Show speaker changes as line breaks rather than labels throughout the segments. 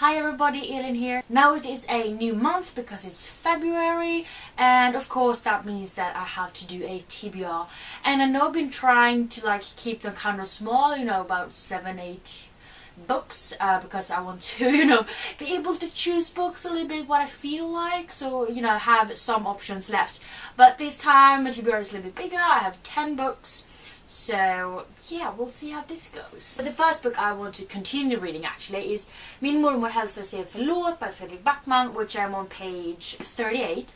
Hi everybody, Elin here. Now it is a new month because it's February, and of course that means that I have to do a TBR. And I know I've been trying to keep them kind of small, about 7-8 books, because I want to, be able to choose books a little bit what I feel like, so, have some options left. But this time my TBR is a little bit bigger. I have 10 books. So yeah, we'll see how this goes. But the first book I want to continue reading actually is Min mormor hälsar säger förlåt by Fredrik Backman, which I'm on page 38.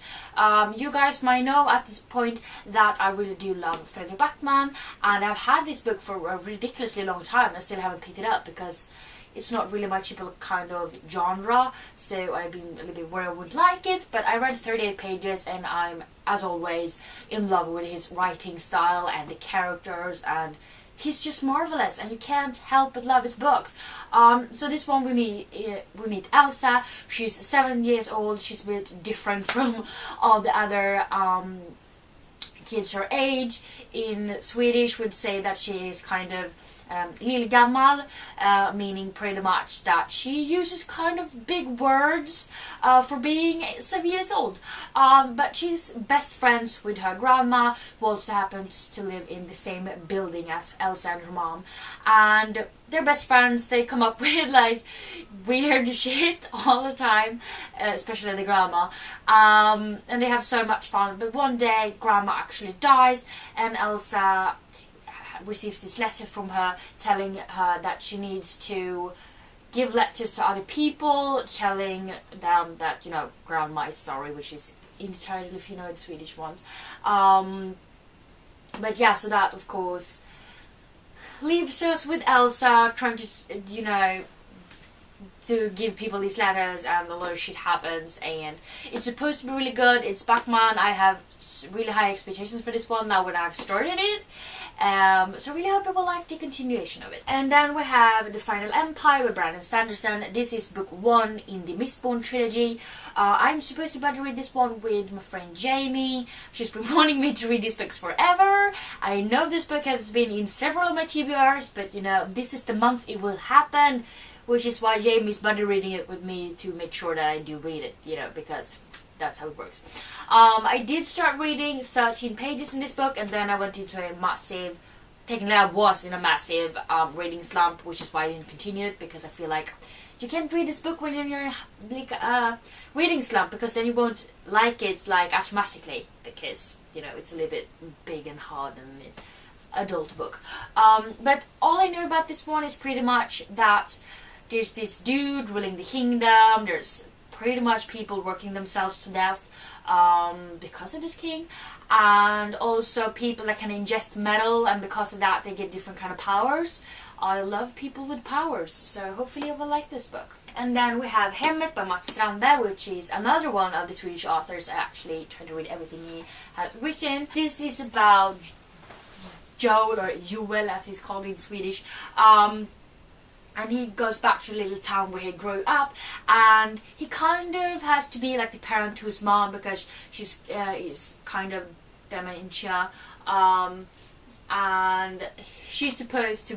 You guys might know at this point that I really do love Fredrik Backman, and I've had this book for a ridiculously long time. I still haven't picked it up because it's not really my typical kind of genre, so I've been a little bit where I would like it, but I read 38 pages and I'm, as always, in love with his writing style and the characters, and he's just marvelous and you can't help but love his books. So this one we meet Elsa. She's 7 years old. She's a bit different from all the other kids her age. In Swedish we'd say that she is kind of lillgammal, meaning pretty much that she uses kind of big words for being 7 years old. But she's best friends with her grandma, who also happens to live in the same building as Elsa and her mom. And they're best friends. They come up with weird shit all the time, especially the grandma. And they have so much fun. But one day grandma actually dies and Elsa receives this letter from her telling her that she needs to give letters to other people telling them that, grandma is sorry, which is in the title if you know the Swedish ones. But yeah, so that of course leaves us with Elsa trying to, to give people these letters, and a lot of shit happens, and it's supposed to be really good. It's Backman. I have really high expectations for this one now when I've started it. So I really hope people like the continuation of it. And then we have The Final Empire by Brandon Sanderson. This is book 1 in the Mistborn trilogy. I'm supposed to better read this one with my friend Jamie. She's been wanting me to read these books forever. I know this book has been in several of my TBRs, but this is the month it will happen, which is why Jamie's buddy reading it with me to make sure that I do read it, because that's how it works. I did start reading 13 pages in this book, and then I went into a massive, technically I was in a massive reading slump, which is why I didn't continue it, because I feel like you can't read this book when you're in a reading slump, because then you won't like it automatically, because it's a little bit big and hard and adult book. But all I know about this one is pretty much that there's this dude ruling the kingdom. There's pretty much people working themselves to death because of this king, and also people that can ingest metal, and because of that they get different kind of powers. I love people with powers, so hopefully I will like this book. And then we have Hemmet by Mats Strandberg, which is another one of the Swedish authors. I actually tried to read everything he has written. This is about Joel, or Joel as he's called in Swedish, and he goes back to a little town where he grew up, and he kind of has to be like the parent to his mom because she's is kind of dementia, and she's supposed to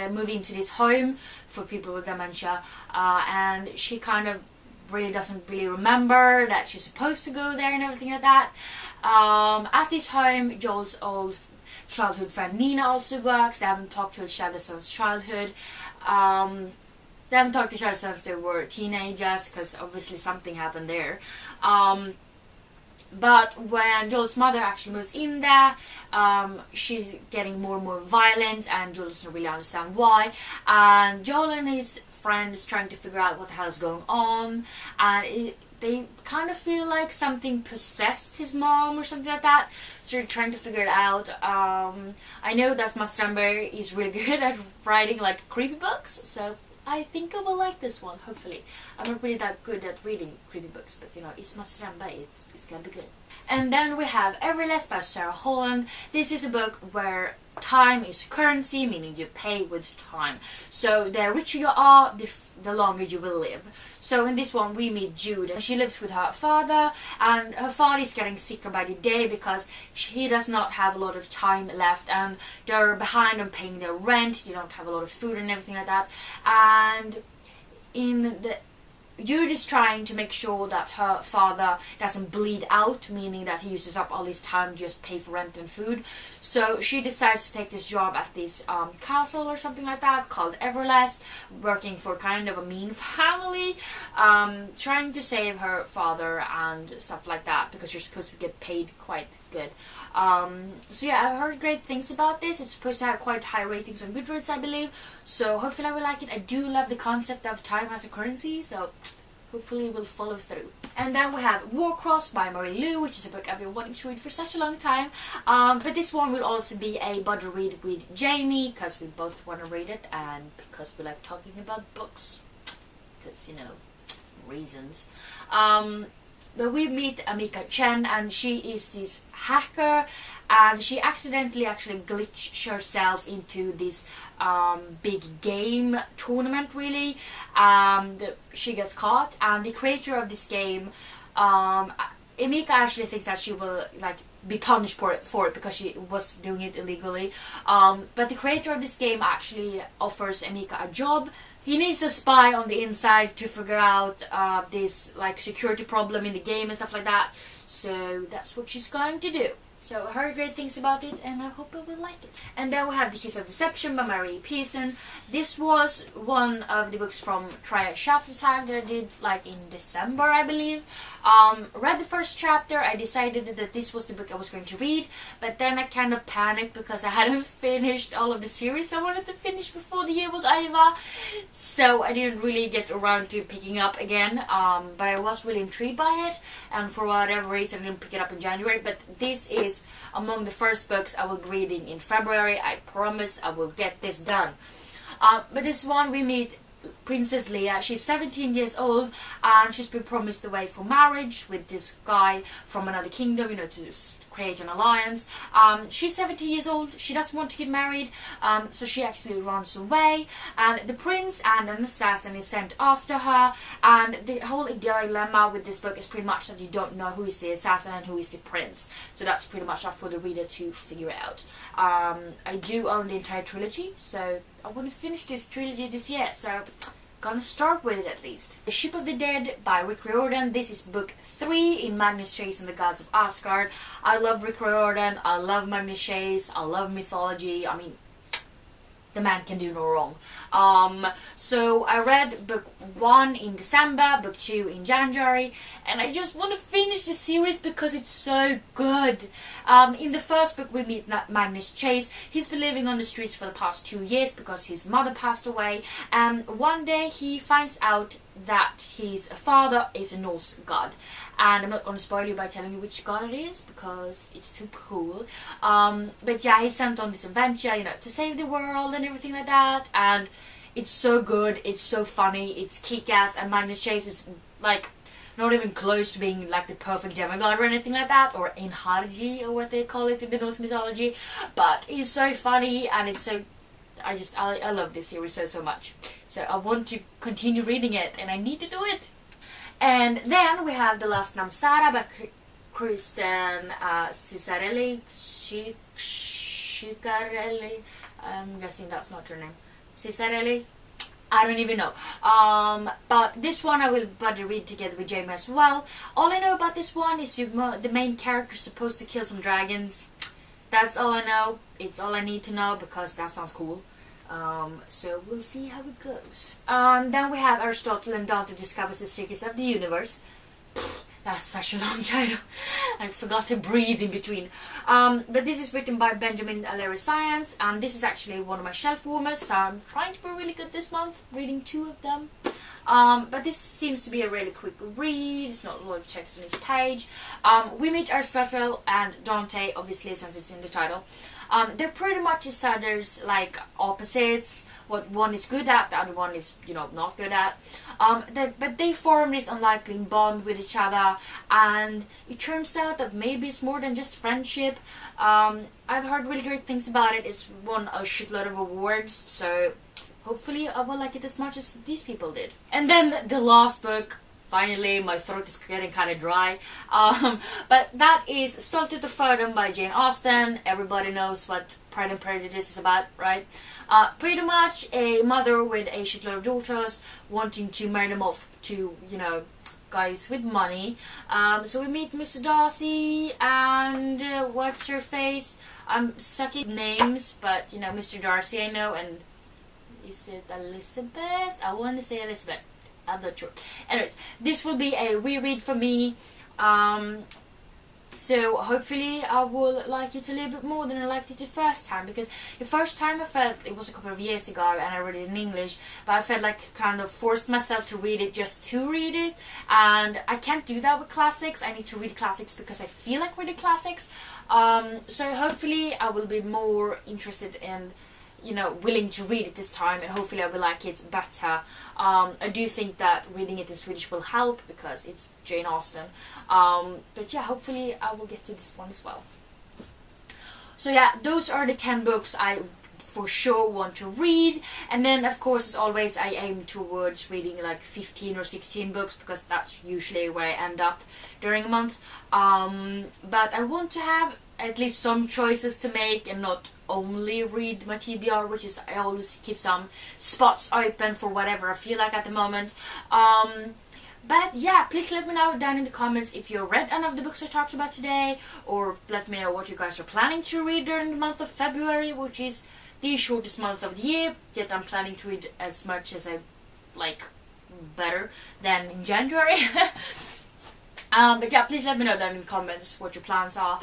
move into this home for people with dementia, and she kind of really doesn't really remember that she's supposed to go there and everything like that. At this home, Joel's old childhood friend Nina also works. They haven't talked to each other since childhood. They haven't talked to each other since they were teenagers, because obviously something happened there. But when Joel's mother actually moves in there, she's getting more and more violent, and Joel doesn't really understand why. And Joel and his friend is trying to figure out what the hell is going on, and they kind of feel like something possessed his mom or something like that, so they're trying to figure it out. I know that Mats Strandberg is really good at writing creepy books, so I think I will like this one, hopefully. I'm not really that good at reading creepy books, but it's Mats Strandberg, it's gonna be good. And then we have Everless by Sarah Holland. This is a book where time is currency, meaning you pay with time. So the richer you are, the longer you will live. So in this one we meet Jude, and she lives with her father, and her father is getting sicker by the day because he does not have a lot of time left, and they're behind on paying their rent. They don't have a lot of food and everything like that. And in Judy's trying to make sure that her father doesn't bleed out, meaning that he uses up all his time to just pay for rent and food. So she decides to take this job at this castle or something like that called Everlast, working for kind of a mean family, trying to save her father and stuff like that, because you're supposed to get paid quite good. So yeah, I've heard great things about this. It's supposed to have quite high ratings on Goodreads, I believe, so hopefully I will like it. I do love the concept of time as a currency, so hopefully we'll follow through. And then we have Warcross by Marie Lu, which is a book I've been wanting to read for such a long time. But this one will also be a buddy read with Jamie, because we both want to read it, and because we like talking about books, because, you know, reasons. But we meet Amika Chen, and she is this hacker, and she accidentally actually glitched herself into this big game tournament, really. She gets caught, and the creator of this game, Amika actually thinks that she will like be punished for it because she was doing it illegally. But the creator of this game actually offers Amika a job. He needs a spy on the inside to figure out this like security problem in the game and stuff like that. So that's what she's going to do. So I heard great things about it, and I hope I will like it. And then we have The Kiss of Deception by Marie Pearson. This was one of the books from Try a Chapter Time that I did like in December, I believe. Read the first chapter. I decided that this was the book I was going to read, but then I kind of panicked because I hadn't finished all of the series I wanted to finish before the year was over. So I didn't really get around to picking up again, but I was really intrigued by it, and for whatever reason I didn't pick it up in January. But this is among the first books I will be reading in February. I promise I will get this done. But this one we meet Princess Leia. She's 17 years old, and she's been promised the way for marriage with this guy from another kingdom, you know, to create an alliance. She's 17 years old. She doesn't want to get married, so she actually runs away, and the prince and an assassin is sent after her. And the whole dilemma with this book is pretty much that you don't know who is the assassin and who is the prince, so that's pretty much up for the reader to figure out. I do own the entire trilogy, so I want to finish this trilogy this year, so gonna start with it at least. The Ship of the Dead by Rick Riordan. This is book 3 in Magnus Chase and the Gods of Asgard. I love Rick Riordan, I love Magnus Chase, I love mythology. I mean, the man can do no wrong. So I read book 1 in December, book 2 in January, and I just want to finish the series because it's so good. In the first book we meet Magnus Chase. He's been living on the streets for the past 2 years because his mother passed away, and one day he finds out that his father is a Norse god. And I'm not going to spoil you by telling you which god it is because it's too cool. But yeah, he's sent on this adventure, you know, to save the world and everything like that. And it's so good, it's so funny, it's kick-ass, and Magnus Chase is like not even close to being like the perfect demigod or anything like that, or Einherji or what they call it in the Norse mythology. But he's so funny, and it's so I love this series so much. So I want to continue reading it, and I need to do it. And then we have The Last Namsara by Kristen Cicarelli. Cicarelli. I'm guessing that's not her name. Cicarelli. I don't even know. But this one I will buddy read together with Jamie as well. All I know about this one is the main character is supposed to kill some dragons. That's all I know. It's all I need to know because that sounds cool. So we'll see how it goes. Then we have Aristotle and Dante Discovers the Secrets of the Universe. That's such a long title. I forgot to breathe in between. But this is written by Benjamin Allery Science, and this is actually one of my shelf warmers, so I'm trying to be really good this month, reading 2 of them. But this seems to be a really quick read. It's not a lot of text on each page. We meet Aristotle and Dante, obviously, since it's in the title. They're pretty much each other's like opposites. What one is good at, the other one is, you know, not good at. But they form this unlikely bond with each other, and it turns out that maybe it's more than just friendship. I've heard really great things about it. It's won a shitload of awards, so hopefully I will like it as much as these people did. And then the last book, finally, my throat is getting kind of dry. But that is Stolthet och Fördom by Jane Austen. Everybody knows what Pride and Prejudice is about, right? Pretty much a mother with a shitload of daughters wanting to marry them off to, you know, guys with money. So we meet Mr. Darcy and what's her face? I'm sucking names, but you know, Mr. Darcy I know, and is it Elizabeth? I want to say Elizabeth. I'm not sure. Anyways, this will be a reread for me. So hopefully I will like it a little bit more than I liked it the first time, because the first time I felt, it was a couple of years ago and I read it in English, but I felt like kind of forced myself to read it just to read it, and I can't do that with classics. I need to read classics because I feel like reading classics. So hopefully I will be more interested in, you know, willing to read it this time, and hopefully I will like it better. I do think that reading it in Swedish will help because it's Jane Austen. But yeah, hopefully I will get to this one as well. So yeah, those are the 10 books I for sure want to read, and then of course as always I aim towards reading like 15 or 16 books because that's usually where I end up during a month. But I want to have at least some choices to make and not only read my TBR, which is I always keep some spots open for whatever I feel like at the moment. But yeah, please let me know down in the comments if you read any of the books I talked about today, or let me know what you guys are planning to read during the month of February, which is the shortest month of the year, yet I'm planning to read as much as I like, better than in January. But yeah, please let me know down in the comments what your plans are.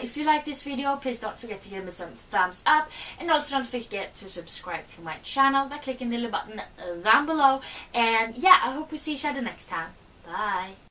If you like this video, please don't forget to give me some thumbs up, and also don't forget to subscribe to my channel by clicking the little button down below. And yeah, I hope we see each other next time. Bye!